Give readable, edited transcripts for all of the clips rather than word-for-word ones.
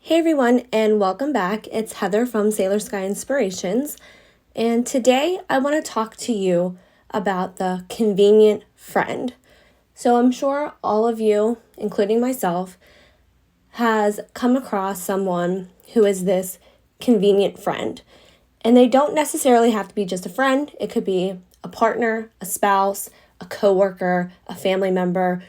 Hey everyone, and welcome back. It's Heather from Sailor Sky Inspirations, and today I want to talk to you about the convenient friend. So I'm sure all of you, including myself, has come across someone who is this convenient friend. And they don't necessarily have to be just a friend. It could be a partner, a spouse, a coworker, a family member,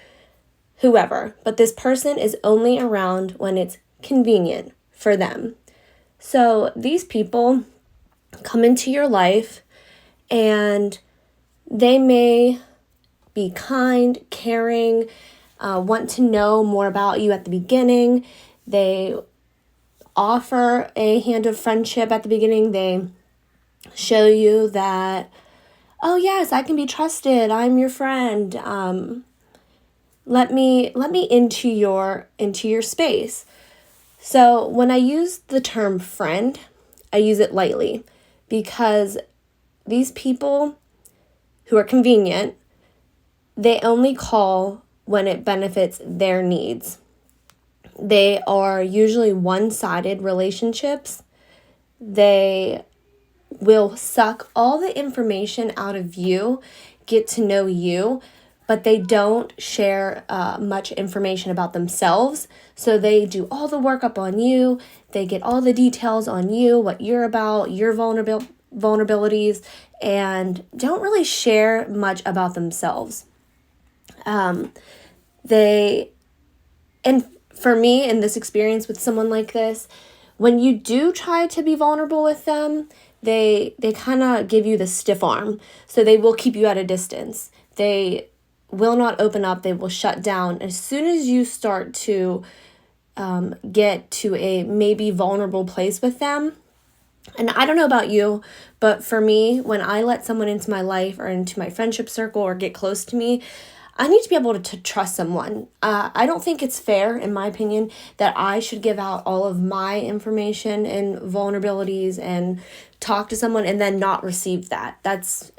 whoever. But this person is only around when it's convenient for them. So these people come into your life and they may be kind, caring, want to know more about you at the beginning. They offer a hand of friendship at the beginning. They show you that, oh yes, I can be trusted. I'm your friend. Let me into your space. So when I use the term friend, I use it lightly because these people who are convenient, they only call when it benefits their needs. They are usually one-sided relationships. They will suck all the information out of you, get to know you, but they don't share much information about themselves. So they do all the work up on you. They get all the details on you, what you're about, your vulnerabilities, and don't really share much about themselves. And for me, in this experience with someone like this, when you do try to be vulnerable with them, they kind of give you the stiff arm. So they will keep you at a distance. They will not open up. They will shut down. As soon as you start to get to a maybe vulnerable place with them, and I don't know about you, but for me, when I let someone into my life or into my friendship circle or get close to me, I need to be able to trust someone. I don't think it's fair, in my opinion, that I should give out all of my information and vulnerabilities and talk to someone and then not receive that. That's,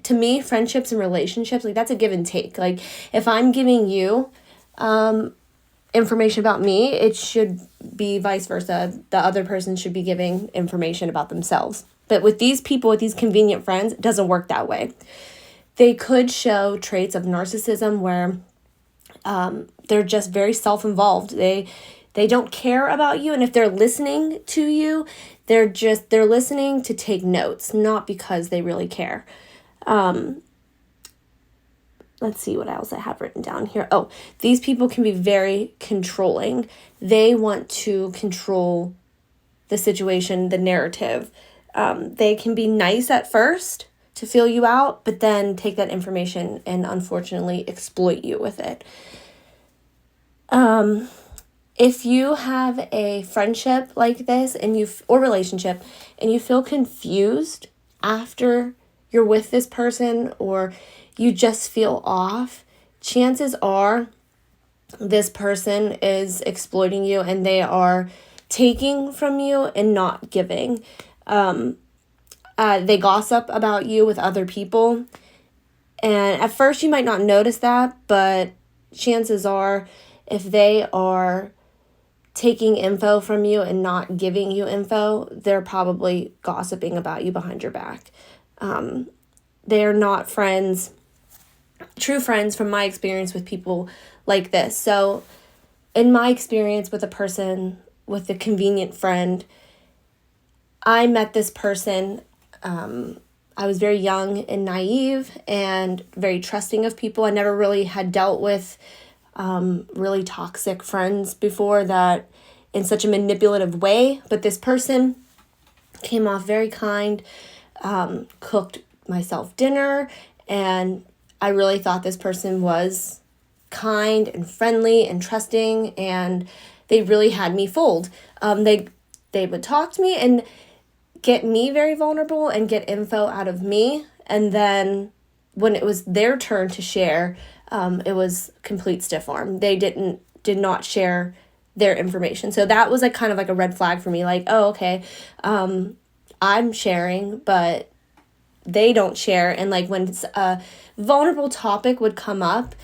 to me, friendships and relationships, like that's a give and take. Like if I'm giving you information about me, it should be vice versa. The other person should be giving information about themselves. But with these people, with these convenient friends, it doesn't work that way. They could show traits of narcissism where they're just very self-involved. They don't care about you, and if they're listening to you, they're listening to take notes, not because they really care. Let's see what else I have written down here. Oh, these people can be very controlling. They want to control the situation, the narrative. They can be nice at first to feel you out, but then take that information and unfortunately exploit you with it. If you have a friendship like this or relationship and you feel confused after you're with this person or you just feel off, chances are this person is exploiting you and they are taking from you and not giving. They gossip about you with other people. And at first you might not notice that, but chances are if they are taking info from you and not giving you info, they're probably gossiping about you behind your back. They are not friends, true friends from my experience with people like this. So in my experience with a person, with a convenient friend, I met this person. I was very young and naive and very trusting of people. I never really had dealt with really toxic friends before that in such a manipulative way. But this person came off very kind, cooked myself dinner, and I really thought this person was kind and friendly and trusting, and they really had me fooled. They would talk to me and get me very vulnerable and get info out of me, and then when it was their turn to share, it was complete stiff arm. They did not share their information. So that was kind of a red flag for me, like, oh, okay, I'm sharing, but they don't share. And when a vulnerable topic would come up,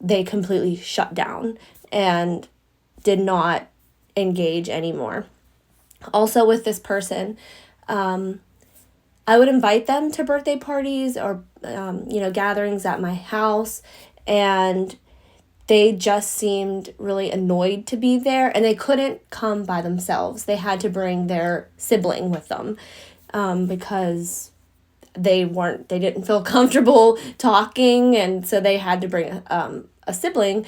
they completely shut down and did not engage anymore. Also with this person, I would invite them to birthday parties or, gatherings at my house, and they just seemed really annoyed to be there, and they couldn't come by themselves. They had to bring their sibling with them, because they didn't feel comfortable talking, and so they had to bring a sibling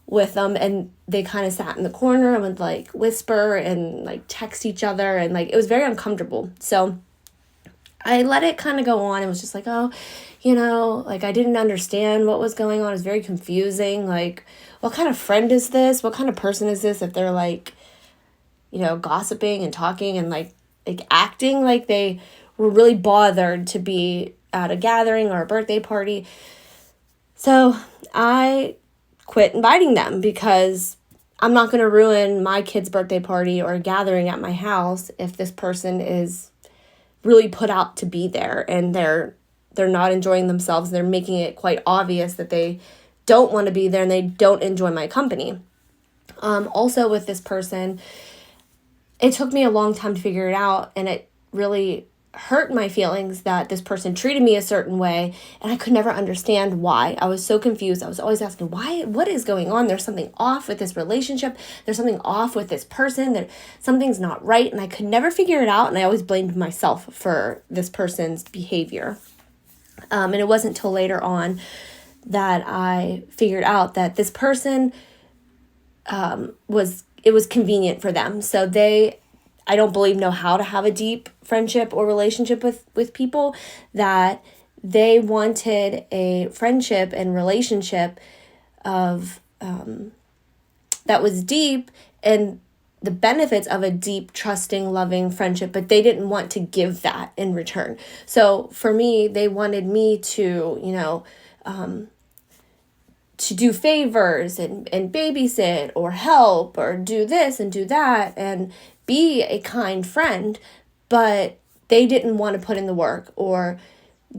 with them, and they kind of sat in the corner and would like whisper and like text each other, and like it was very uncomfortable. So I let it kind of go on. It was just like, oh, like I didn't understand what was going on. It was very confusing. Like, what kind of friend is this? What kind of person is this if they're like, gossiping and talking and like acting like they were really bothered to be at a gathering or a birthday party. So I quit inviting them because I'm not going to ruin my kid's birthday party or a gathering at my house if this person is really put out to be there and they're not enjoying themselves. They're making it quite obvious that they don't want to be there and they don't enjoy my company. Also with this person, it took me a long time to figure it out, and it really hurt my feelings that this person treated me a certain way, and I could never understand why. I was so confused. I was always asking, why? What is going on? There's something off with this relationship. There's something off with this person. Something's not right, and I could never figure it out, and I always blamed myself for this person's behavior. And it wasn't till later on that I figured out that this person was convenient for them. So I don't believe know how to have a deep friendship or relationship with people, that they wanted a friendship and relationship of that was deep and the benefits of a deep, trusting, loving friendship, but they didn't want to give that in return. So for me, they wanted me to, to do favors and babysit or help or do this and do that and be a kind friend, but they didn't want to put in the work or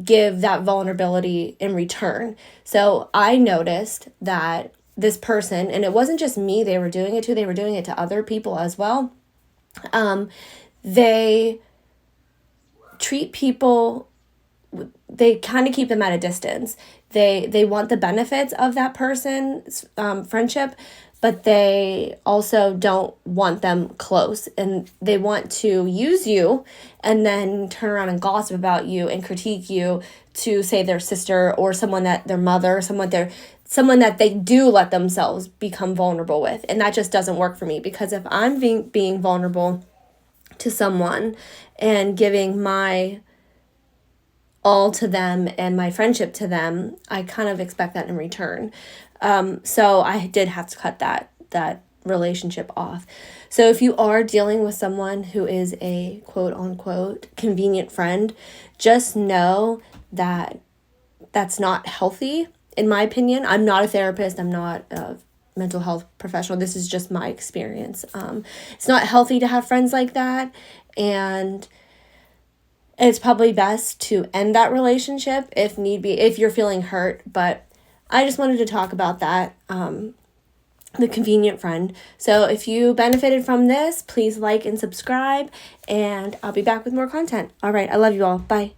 give that vulnerability in return. So I noticed that this person, and it wasn't just me they were doing it to, they were doing it to other people as well. They treat people, they kind of keep them at a distance. They want the benefits of that person's friendship, but they also don't want them close, and they want to use you and then turn around and gossip about you and critique you to say their sister or someone that their mother, someone that they do let themselves become vulnerable with. And that just doesn't work for me, because if I'm being vulnerable to someone and giving my all to them and my friendship to them, I kind of expect that in return. So I did have to cut that relationship off. So if you are dealing with someone who is a quote unquote convenient friend, just know that that's not healthy, in my opinion. I'm not a therapist. I'm not a mental health professional. This is just my experience. It's not healthy to have friends like that, and it's probably best to end that relationship if need be, if you're feeling hurt. But I just wanted to talk about that, the convenient friend. So if you benefited from this, please like and subscribe, and I'll be back with more content. All right, I love you all. Bye.